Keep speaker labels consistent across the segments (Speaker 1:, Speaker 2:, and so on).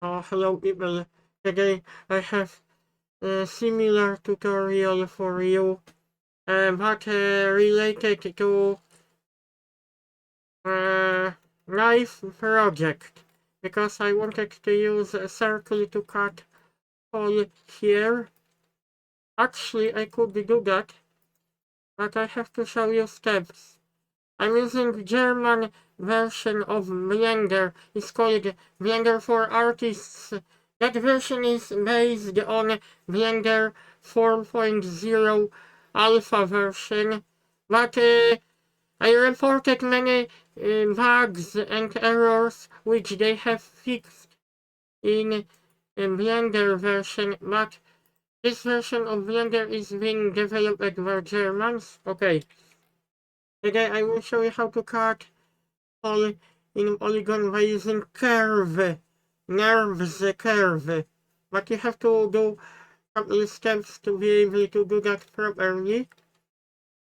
Speaker 1: Hello people, today I have a similar tutorial for you, but related to uh, knife project, because I wanted to use a circle to cut hole here. Actually, I could do that, but I have to show you steps. I'm using German version of Blender. It's called Bforartists. That version is based on Blender 4.0 alpha version, but I reported many bugs and errors which they have fixed in Blender version, but this version of Blender is being developed by Germans. Okay, today I will show you how to cut in polygon by using curve, nerves curve. But you have to do a couple of steps to be able to do that properly.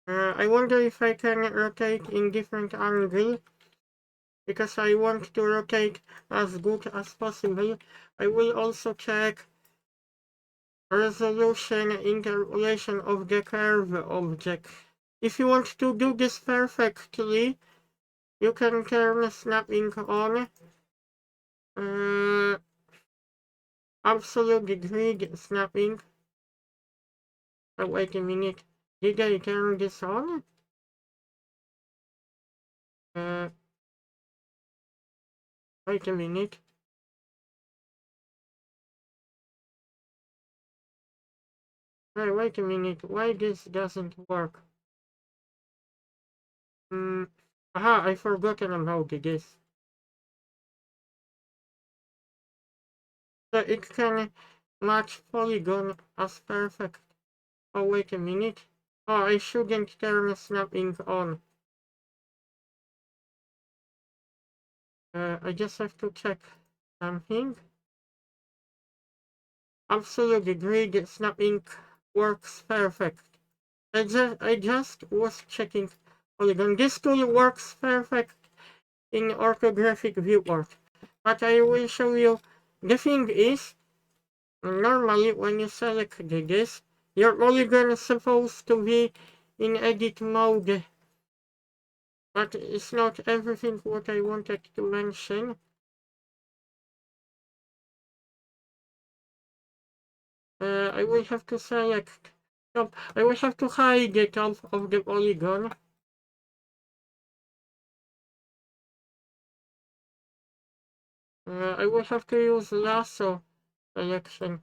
Speaker 1: I wonder if I can rotate in different angle, because I want to rotate as good as possible. I will also check resolution interpolation of the curve object. If you want to do this perfectly, you can turn snapping on. Absolute grid snapping. Oh, wait a minute. Did I turn this on? Uh, Wait a minute. Hey, wait a minute. Why this doesn't work? Aha, I forgotten about this. So it can match polygon as perfect. Oh, wait a minute. Oh, I shouldn't turn snapping on. I just have to check something. Absolute grid snapping works perfect. I just was checking polygon. This tool works perfect in orthographic viewport. But I will show you. The thing is, normally when you select this, your polygon is supposed to be in edit mode. But it's not everything what I wanted to mention. I will have to select top. I will have to hide the top of the polygon. I will have to use lasso selection.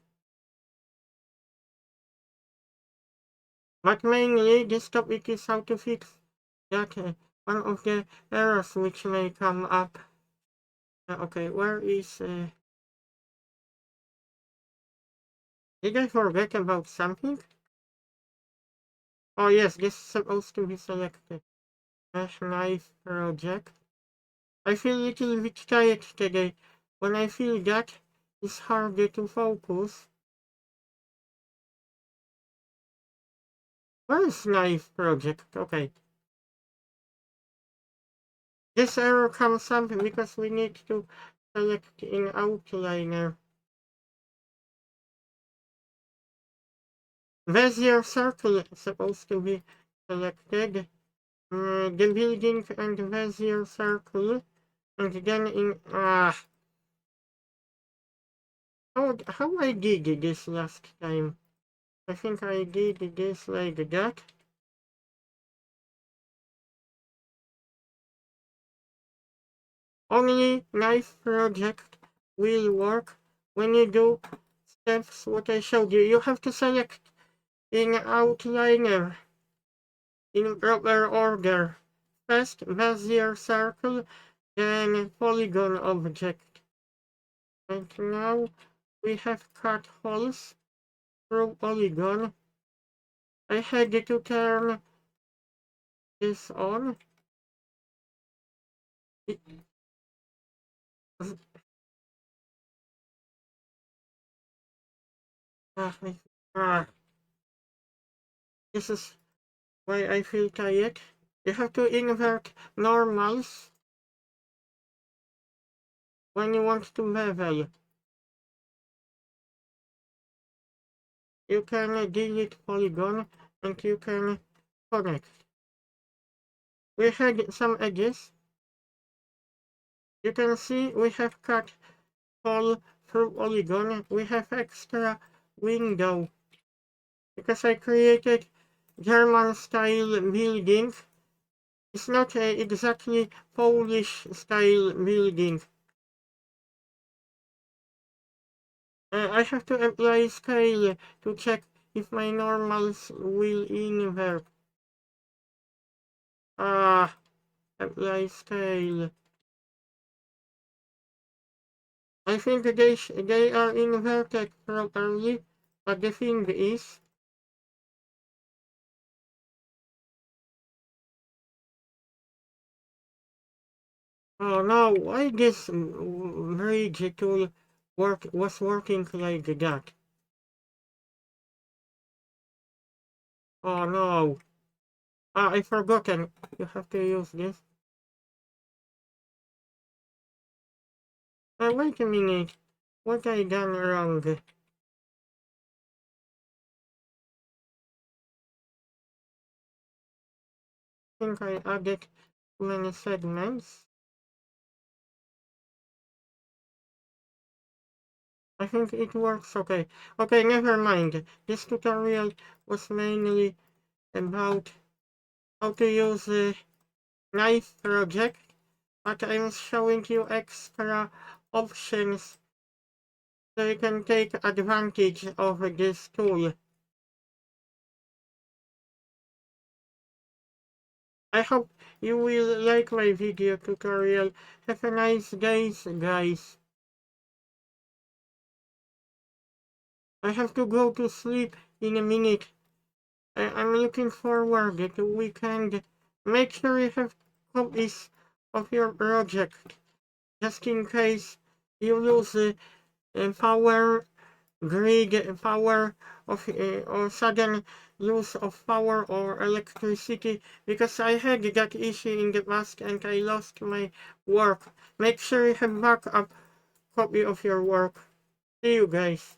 Speaker 1: But mainly this topic is how to fix that one of the errors which may come up. Okay, where is... did I forget about something? Oh yes, this is supposed to be selected. Mesh knife project. I feel a little bit tired today. When I feel that, it's harder to focus. Where is knife project? Okay. This error comes up because we need to select in outliner. Bezier circle is supposed to be selected. The building and Bezier circle. And then in... how I did this last time? I think I did this like that. Only knife project will work when you do steps what I showed you. You have to select in outliner in proper order. First Bezier circle, then polygon object. And now we have cut holes through polygon. I had to turn this on. This is why I feel tired. You have to invert normals when you want to level. you can delete polygon and you can connect. We had some edges. You can see we have cut hole through polygon. We have extra window because I created German style building. It's not exactly Polish style building. I have to apply scale to check if my normals will invert. Apply scale. I think they are inverted properly, but the thing is, oh no, why this bridge tool was working like that? Oh no. I forgotten. You have to use this. Wait a minute. What I done wrong? Think I added too many segments. I think it works okay. Okay, never mind. This tutorial was mainly about how to use the knife project, but I'm showing you extra options so you can take advantage of this tool. I hope you will like my video tutorial. Have a nice day, guys. I have to go to sleep in a minute. I'm looking forward to the weekend. Make sure you have copies of your project, just in case you lose power grid power of or sudden use of power or electricity, because I had that issue in the past and I lost my work. Make sure you have backup copy of your work. See you guys.